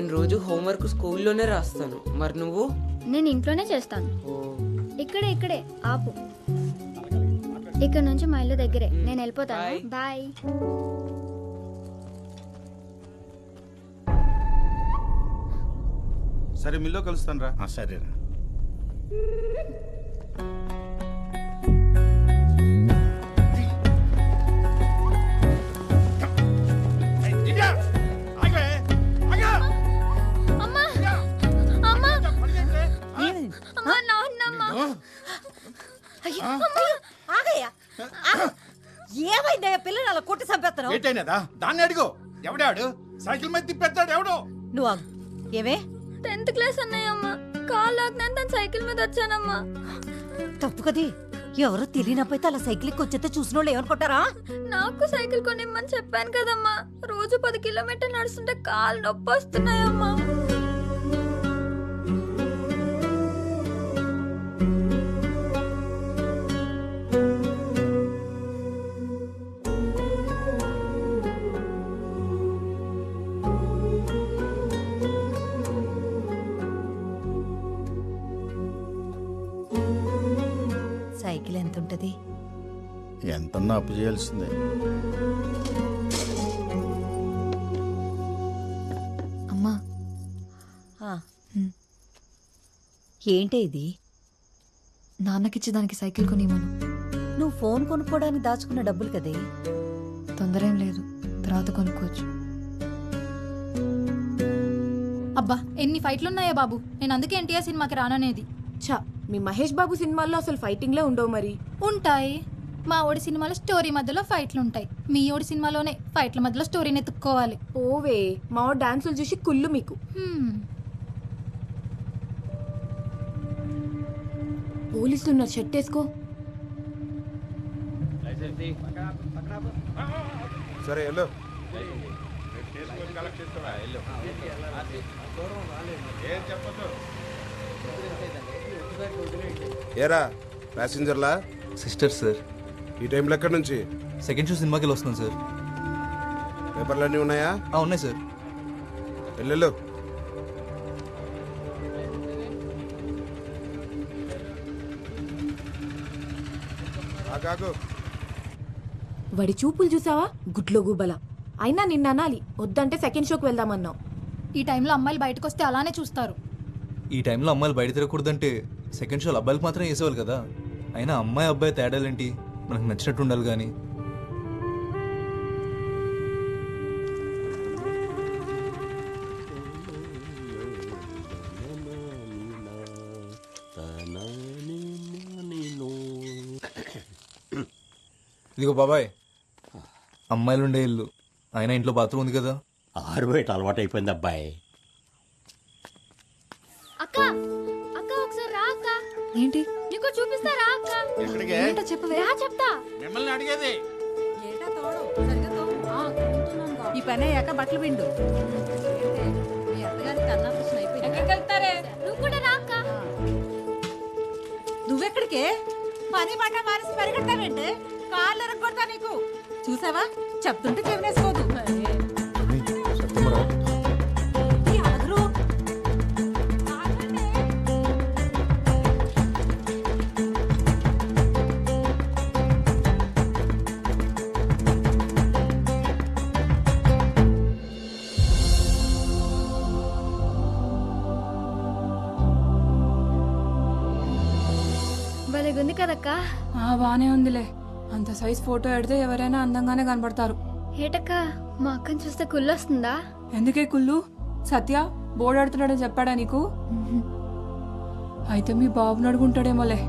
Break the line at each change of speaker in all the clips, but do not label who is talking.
నేను రోజు హోంవర్క్ స్కూల్లోనే రాస్తాను. మరి నువ్వు?
నేను ఇంట్లోనే చేస్తాను.
ఓ,
ఇక్కడే ఆపు. ఇక్కడ నుంచి మా ఇల్లు దగ్గరే. నేను వెళ్ళిపోతాను. బాయ్.
సరే మిల్లో కలుస్తాను రా.
సరేరా.
ఏమైందా పిల్లలు అలా కొట్టి చంపేస్తున్నావు?
ఏంటైనదా? దాన్ని అడుగు. ఎవడాడు సైకిల్ మీద తిప్పేస్తాడు? ఎవడు?
నువ్వు ఆగు. ఏమే
10th క్లాస్ అన్నయ్యమ్మా. కాల్ లాగ్నాను తను సైకిల్ మీద వచ్చానమ్మా.
తప్పు కది. ఎవరో తెలియనపోతే అలా సైకిల్కి వచ్చేస్తే చూసిన వాళ్ళు ఏమనుకుంటారా?
నాకు సైకిల్ కొనిమ్మని చెప్పాను కదమ్మా. రోజు 10 కిలోమీటర్లు నడుస్తుంటే కాళ్ళు నొప్పి వస్తున్నాయమ్మా.
సైకిల్ ఎంత ఉంటది?
ఎంతన్నా అప్పు చేయాల్సిందే.
అమ్మా,
ఆ. ఏంటే ఇది?
నాన్నకిచ్చి దానికి సైకిల్ కొనివ్వను.
నువ్వు ఫోన్ కొనుక్కోవడానికి దాచుకున్న డబ్బులు కదే.
తొందర ఏం లేదు, తర్వాత కొనుక్కోవచ్చు.
అబ్బా ఎన్ని ఫైట్లున్నాయో బాబు. నేను అందుకే ఎన్టీఆర్ సినిమాకి రాననేది.
ఛా, మీ మహేష్ బాబు సినిమాల్లో అసలు ఫైటింగ్లే ఉండవు మరి.
ఉంటాయి. మా ఓడి సినిమాలో స్టోరీ మధ్యలో ఫైట్లు ఉంటాయి. మీ ఓడి సినిమాలోనే ఫైట్ల మధ్యలో స్టోరీని ఎత్తుక్కోవాలి.
ఓవే, మా డాన్సులు చూసి కుళ్ళు మీకు. పోలీసులు ఉన్నారు, షర్ట్ వేసుకో.
సరే వెళ్ళు. ఏరా ప్యాసింజర్లా?
Sister sir.
ఈ టైంలో ఎక్కడి నుంచి?
సెకండ్ షో సినిమాకి వెళ్ళి వస్తున్నాం సార్.
పేపర్లన్నీ ఉన్నాయా?
ఉన్నాయి సార్.
వెళ్ళు. ఆగాగు.
వాడి చూపులు చూసావా? గుడ్లో గుబల. అయినా నిన్న అనాలి, వద్దంటే సెకండ్ షోకి వెళ్దామన్నావు.
ఈ టైంలో అమ్మాయిలు బయటకు వస్తే అలానే చూస్తారు.
ఈ టైంలో అమ్మాయిలు బయట తిరగకూడదంటే సెకండ్ షోలు అబ్బాయిలకు మాత్రం వేసేవాళ్ళు కదా. అయినా అమ్మాయి అబ్బాయి తేడాలేంటి? మనకు నచ్చినట్టు ఉండాలి కానీ. ఇదిగో బాబాయ్, అమ్మాయిలు ఉండే ఇల్లు. అయినా ఇంట్లో బాత్రూమ్ ఉంది కదా.
ఆరుబయట అలవాటు అయిపోయింది అబ్బాయి.
అక్క అక్క ఒకసారి రా అక్క.
ఏంటి?
నీకు చూపిస్తారా అక్క?
ఎక్కడికే?
ఏంటో చెప్పవే.
రా చెప్తా.
మిమ్మల్ని అడిగేది.
ఈ పని అయ్యాక బట్టలు పిండు.
నువ్వు కూడా రా అక్క.
నువ్వెక్కడికే? పని మాట మానేసి పరిగెట్టావేంటే? కాళ్ళు ఎరగొడతా నీకు. చూసావా? చెప్తుంటే చెవినేసుకోదు. ఈ ఆగరు. ఆగండి.
భలేగుంది కదక్క.
బానే ఉందిలే. అంత సైజ్ ఫోటో ఎడితే ఎవరైనా అందంగానే కనబడతారు.
ఏటక్క, మా అక్కని చూస్తే కుళ్ళొస్తుందా?
ఎందుకే కుళ్ళు? సత్య బోర్డు ఆడుతున్నాడని చెప్పాడా నీకు? అయితే మీ బాబుని అడుగుంటాడేమోలే.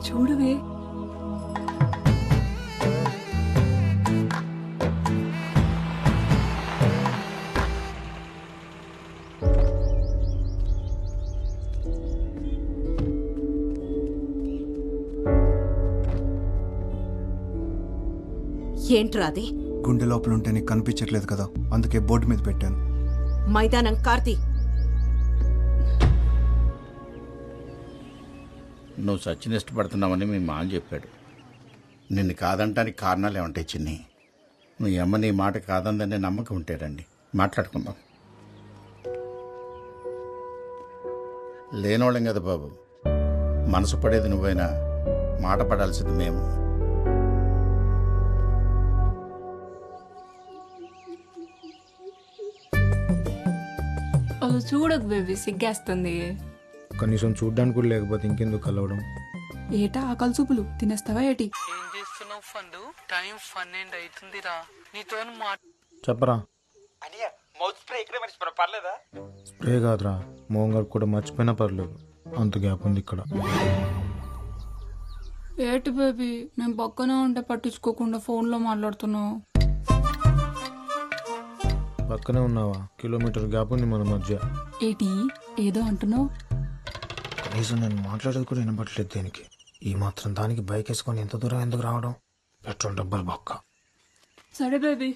చూడువే.
ఏంట్రా అది?
గుండె లోపల ఉంటే నీకు కనిపించట్లేదు కదా, అందుకే బోర్డు మీద పెట్టాను.
మైదానం కార్తీ.
నువ్వు సచిన్ ఇష్టపడుతున్నావని మీ మామ చెప్పాడు. నిన్ను కాదంటానికి కారణాలు ఏమంటాయి చిన్ని? మీ అమ్మ నీ మాట కాదందనే నమ్మకం ఉంటే రండి మాట్లాడుకుందాం. లేనోళ్ళం కదా బాబు, మనసు పడేది నువ్వైనా మాట పడాల్సింది మేము.
చూడకు బేబీ, సిగ్గేస్తుంది.
కనీసం చూడ్డానికి కూడా లేకపోతే ఇంకెందుకు కలవడం?
ఏటా ఆకలి చూపులు తినేస్తావా ఏటి?
ఏం చేస్తున్నావు ఫండు? టైం 12 అవుతుందిరా. నీతో
చెప్పరా.
మౌత్ స్ప్రే ఇక్కడే మర్చిపోరా, పర్లేదా?
స్ప్రే కాదురా, మోహన్ గారు కూడా మర్చిపోయినా పర్లేదు, అంత గ్యాప్ ఉంది ఇక్కడ.
ఏటి బేబీ, నేను పక్కనే ఉంటే పట్టించుకోకుండా ఫోన్లో మాట్లాడుతున్నావు.
పక్కనే ఉన్నావా? కిలోమీటర్ గ్యాప్ ఉంది మన మధ్య.
ఏటి ఏదో అంటున్నావు?
కనీసం నేను మాట్లాడేది కూడా వినపట్లేదు దేనికి. ఈ మాత్రం దానికి బైక్ వేసుకొని ఎంత దూరం ఎందుకు రావడం? పెట్రోల్ డబ్బులు బొక్క.
సరే బేబీ,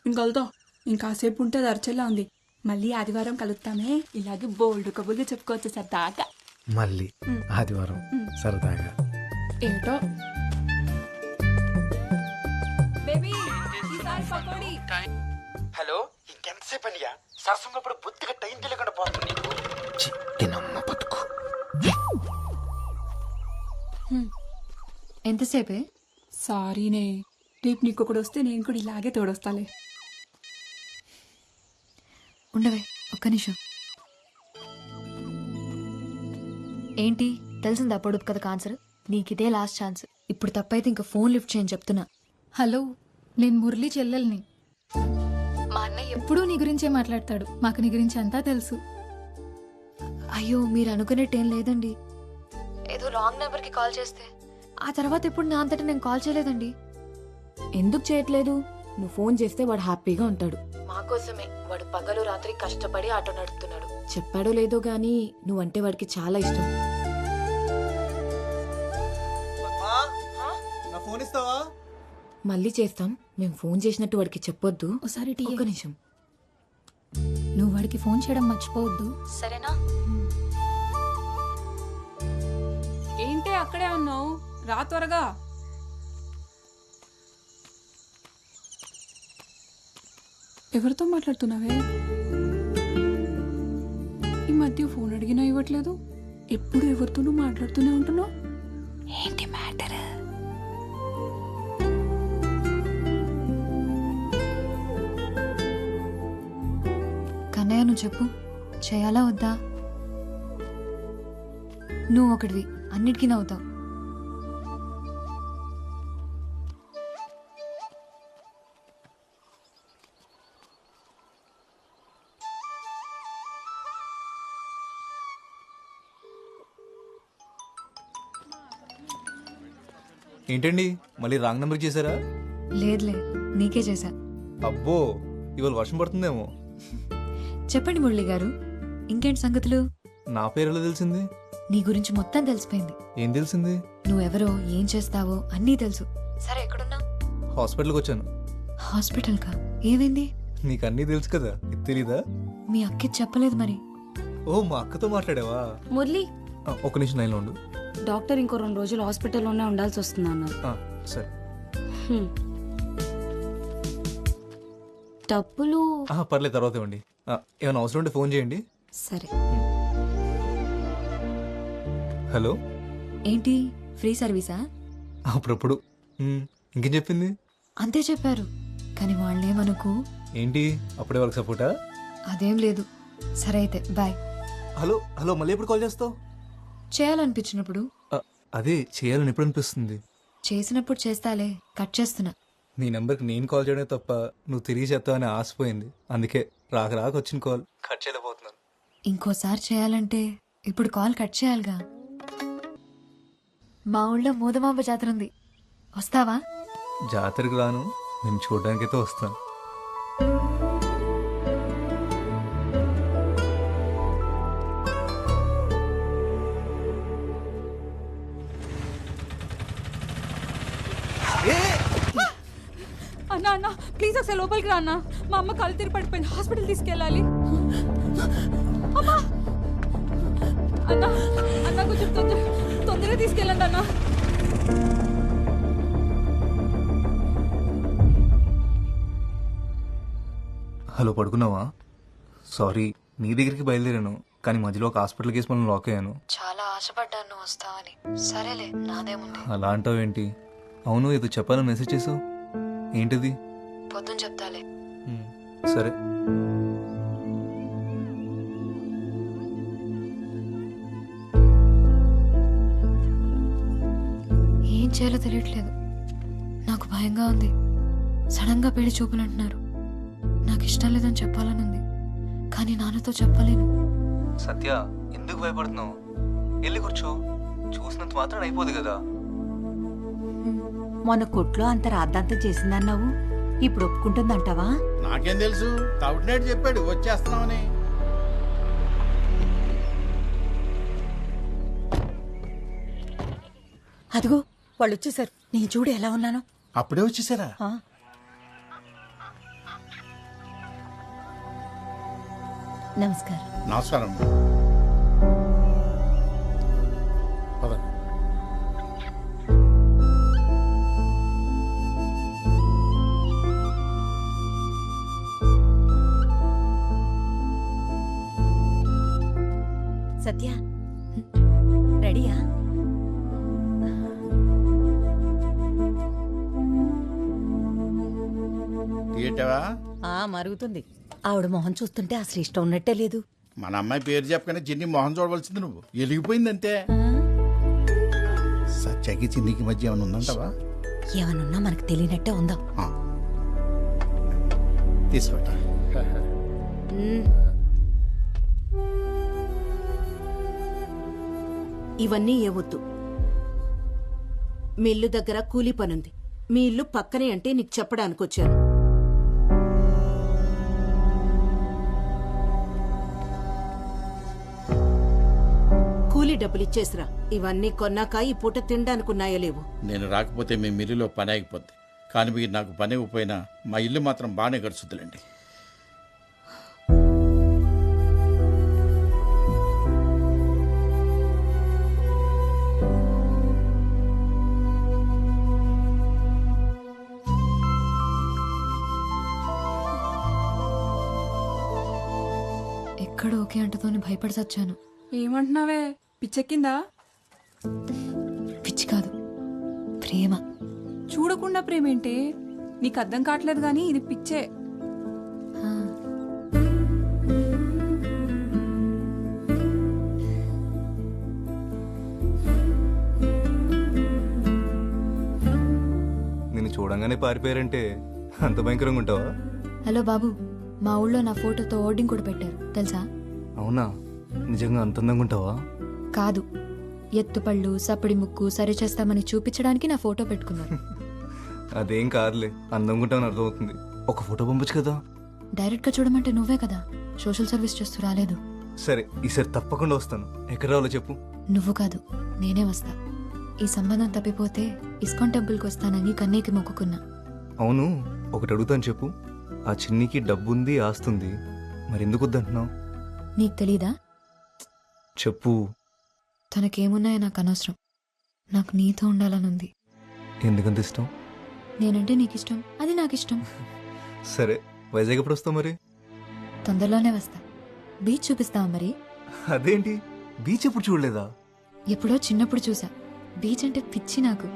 ఇంకల్తా. ఇంకాసేపు ఉంటే దర్చలా ఉంది. మళ్ళీ ఆదివారం కలుస్తామే, ఇలాగే బోల్డ్ కబుర్లు చెప్పుకోవచ్చు సరదాగా.
మళ్ళీ ఆదివారం సరదాగా.
ఏటో బేబీ, ఈసారి పకోడీ.
హలో, ఇంకెంతసేపు అనియా? సరసంగా బుద్ధిగా టైం తెలియకుండా పోతుంది నీకు.
చిన్నమ్మ బతుకు.
ఎంతసేపే?
సారీనే, రేపు నీకు ఒకటి వస్తే నేను కూడా ఇలాగే తోడొస్తాలే.
ఉండవే ఒక్క నిమిషం. ఏంటి తెలిసిందా పొడుపు కథకు ఆన్సర్? నీకిదే last chance. ఇప్పుడు తప్పైతే ఇంకా ఫోన్ లిఫ్ట్ చేయని చెప్తున్నా.
హలో, నేను మురళి చెల్లెల్ని. మా అన్నయ్య ఎప్పుడూ నీ గురించే మాట్లాడతాడు. మాకు నీ గురించి అంతా తెలుసు.
అయ్యో మీరు అనుకునేట్టేం లేదండి. ఏదో రాంగ్ నెంబర్కి కాల్ చేస్తే ఆ తర్వాత ఇప్పుడు నా అంతటా నేను కాల్ చేయలేదండి.
ఎందుకు చేయట్లేదు? నువ్వు ఫోన్ చేస్తే వాడు హ్యాపీగా ఉంటాడు. మా కోసమే వాడు పగలు రాత్రి కష్టపడి ఆటో నడుపుతున్నాడు. చెప్పాడో లేదో గానీ నువ్వంటే వాడికి చాలా ఇష్టం.
నా ఫోన్ ఇస్తావా?
మళ్ళీ చేస్తాం. మేము ఫోన్ చేసినట్టు వాడికి చెప్పొద్దు.
ఒకసారి టీ.
ఒక్క నిమిషం.
నువ్వు వాడికి ఫోన్ చేయడం మర్చిపోవద్దు,
సరేనా?
ఏంటి అక్కడే ఉన్నావు? రా త్వరగా. ఎవరితో మాట్లాడుతున్నావే? ఈ మధ్య ఫోన్ అడిగినా ఇవ్వట్లేదు. ఎప్పుడు ఎవరితోనూ మాట్లాడుతూనే ఉంటున్నావు. ఏంటి మ్యాటర్?
కన్నయ్య నువ్వు చెప్పు, చేయాలా వద్దా? నువ్వు ఒకటివి, అన్నిటికీ నవ్వుతావు.
ఏంటండి, మళ్ళీ రాంగ్ నెంబర్ చేశారా?
లేదులే, నీకే చేశా.
అబ్బో, ఇవాళ వర్షం పడుతుందేమో.
చెప్పండి మురళి గారు, ఇంకేంటి సంగతులు?
నా పేరు ఎలా తెలిసింది?
నీ గురించి మొత్తం తెలిసిపోయింది.
ఏం తెలిసింది?
నువ్వెవరో, ఏం చేస్తావో అన్నీ తెలుసు. సరే ఎక్కడున్నా?
హాస్పిటల్కి వచ్చాను.
హాస్పిటల్ కా? ఏమైంది?
నీకు అన్నీ తెలుసు కదా, ఇది తెలీదా?
మీ అక్కి చెప్పలేదు మరి.
ఓ, మా అక్కతో మాట్లాడావా?
మురళి,
ఒక నిమిషం లైన్లో ఉండు.
డాక్టర్ ఇంకో 2 రోజులు హాస్పిటల్లోనే ఉండాల్సి వస్తుంది అన్నారు.
సరే.
డబ్బులు
పర్లేదు, తర్వాత ఇవ్వండి. ఏమైనా అవసరం ఉంటే ఫోన్ చేయండి.
సరే.
హలో,
ఏంటి ఫ్రీ సర్వీసా?
అప్పుడప్పుడు. ఇంకేం చెప్పింది?
అంతే చెప్పారు, కానీ వాళ్ళేమనుకు.
ఏంటి అప్పుడే వాళ్ళకి సపోర్టా?
అదేం లేదు. సరే అయితే బాయ్.
హలో హలో, మళ్ళీ ఎప్పుడు కాల్ చేస్తావు?
చేయాలనిపించినప్పుడు.
అదే చేయాలని ఎప్పుడు అనిపిస్తుంది?
చేసినప్పుడు చేస్తాలే, కట్ చేస్తున్నా.
నీ నెంబర్కి నేను కాల్ చేయడమే తప్ప నువ్వు తిరిగి చెప్తావని ఆశపోయింది. అందుకే రాక వచ్చిన కాల్ కట్ చేయలేకపోతున్నాను.
ఇంకోసారి చేయాలంటే ఇప్పుడు కాల్ కట్ చేయాలిగా. మా ఊళ్ళో మూదమాంబ జాతర ఉంది, వస్తావా?
జాతరకు రాను, నేను చూడడానికైతే వస్తాను.
అన్నా అన్నా ప్లీజ్ ఒకసారి లోపలికి రా అన్న. మా అమ్మ కళ్ళు తిరిగి పడిపోయింది, హాస్పిటల్ తీసుకెళ్ళాలి. అమ్మా అన్న, అన్న కొంచెం తొందరగా తీసుకెళ్ళండి అన్న.
హలో పడుకున్నావా? సారీ, నీ దగ్గరికి బయలుదేరాను కానీ మధ్యలో ఒక హాస్పిటల్ కేసు మనం లాక్ అయ్యాను.
చాలా ఆశపడ్డాను నువ్వు వస్తావని. సరేలే, నాదేముంది.
అలా అంటావేంటి? అవును, ఏదో చెప్పాలని మెసేజ్ చేసావు, ఏంటిది?
పొద్దున చెప్తాలే.
సరే.
ఏం చేయాలో తెలియట్లేదు. నాకు భయంగా ఉంది. సడన్ గా పెళ్లి చూపులు అంటున్నారు. నాకు ఇష్టం లేదని చెప్పాలని ఉంది, కానీ నాన్నతో చెప్పలేను.
సత్య, ఎందుకు భయపడుతున్నావు? వెళ్ళి కూర్చో, చూసినంత మాత్రం అయిపోదు కదా.
మొన్న కొట్లో అంత రాద్ధాంతం చేసిందన్నావు, ఇప్పుడు ఒప్పుకుంటుందంటావా?
నాకేం తెలుసు, తౌటినేడు చెప్పాడు వచ్చేస్తున్నామని.
అదిగో వాళ్ళు వచ్చేసారు. నేను చూడు ఎలా ఉన్నాను.
అప్పుడే వచ్చేసారా?
నమస్కారం.
నమస్కారం.
సత్య రెడీయా?
తీయటవా?
మరుగుతుంది. ఆవిడ మొహం చూస్తుంటే అసలు ఇష్టం ఉన్నట్టే లేదు.
మన అమ్మాయి పేరు చెప్పకనే చిన్ని మొహం చూడవలసింది నువ్వు. ఎలిగిపోయిందంతే. సత్యకి చిన్నికి మధ్య ఏమైనా ఉందంటావా?
ఏమనున్నా మనకు తెలియనట్టే ఉందాం.
తీసుకోట.
ఇవన్నీ ఏవద్దు. మీ ఇల్లు దగ్గర కూలీ పనుంది. మీ ఇల్లు పక్కనే అంటే నీకు చెప్పడానికి వచ్చాను. కూలీ డబ్బులు ఇచ్చేసిరా. ఇవన్నీ కొన్నాక ఈ పూట తినడానికి ఉన్నాయో లేవు.
నేను రాకపోతే మీ మిల్లులో పని ఆగిపోద్ది, కానీ మీరు నాకు పని ఇవ్వకపోయినా మా ఇల్లు మాత్రం బాగానే గడుచుద్దులండి.
ఎక్కడ ఓకే అంటతోని భయపడి చచ్చాను.
ఏమంటున్నావే? పిచ్చెక్కిందా?
పిచ్చి కాదు, ప్రేమ.
చూడకుండా ప్రేమేంటి? నీకు అర్థం కావట్లేదు గానీ ఇది పిచ్చే.
ఆ.
నిన్ను చూడంగానే పారిపోయారంటే అంత భయంకరంగా ఉంటావా?
హలో బాబు, మా ఊళ్ళో నా ఫోటోతో ఓర్డింగ్ కూడా పెట్టారు తెలుసా?
అవునా? నిజంగా అంత అందంగా ఉంటావా?
కాదు, ఎత్తుపళ్ళు సప్పడి ముక్కు సరి చేస్తామని చూపించడానికి నా ఫోటో పెట్టుకున్నాను.
అదేం కాదులే, అందంగా ఉంటావని అర్థమవుతుంది. ఒక ఫోటో పంపొచ్చు కదా.
డైరెక్ట్ గా చూడమంటే నువ్వే కదా సోషల్ సర్వీస్ చేస్తూ రాలేదు.
సరే, ఈసారి తప్పకుండా వస్తాను. ఎక్కడ రావాలో చెప్పు.
నువ్వు కాదు, నేనే వస్తా. ఈ సంబంధం తప్పిపోతే ఇస్కాన్ టెంపుల్కి వస్తానని కన్నీకి మొక్కుకున్నా.
అవును, ఒకటి అడుగుతాను చెప్పు. ఆ చిన్నికి డబ్బుంది, ఆస్తుంది, మరి ఎందుకు వద్దంటున్నావు?
నీకు తెలీదా?
చెప్పు.
తనకేమున్నాయో నాకు అనవసరం. నాకు నీతో ఉండాలనుంది.
ఎందుకంత ఇష్టం?
నేనంటే నీకు ఇష్టం, అది నాకు ఇష్టం.
సరే, వైజాగ్ ఎప్పుడు వస్తావు మరి?
తొందరలోనే వస్తా. బీచ్ చూపిస్తావా మరి?
అదేంటి, బీచ్ ఎప్పుడు చూడలేదా?
ఎప్పుడో చిన్నప్పుడు చూసా. బీచ్ అంటే పిచ్చి నాకు.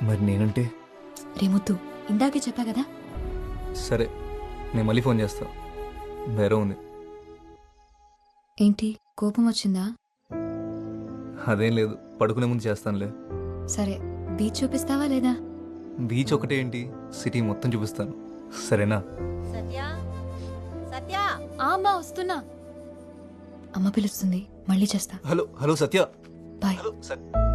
మరి నేనంటే?
రేముద్దు, ఇందాకే చెప్పా కదా.
సరే, నేను మళ్ళీ ఫోన్ చేస్తా. వేరే ఉంది.
ఏంటి, కోపం వచ్చిందా?
అదేం లేదు, పడుకునే ముందు చేస్తానులే.
సరే, బీచ్ చూపిస్తావా లేదా?
బీచ్ ఒకటే ఏంటి, సిటీ మొత్తం చూపిస్తాను. సరేనా?
అమ్మా వస్తున్నా. అమ్మ పిలుస్తుంది, మళ్ళీ చేస్తా.
హలో హలో సత్య.
బాయ్.
హలో సత్య.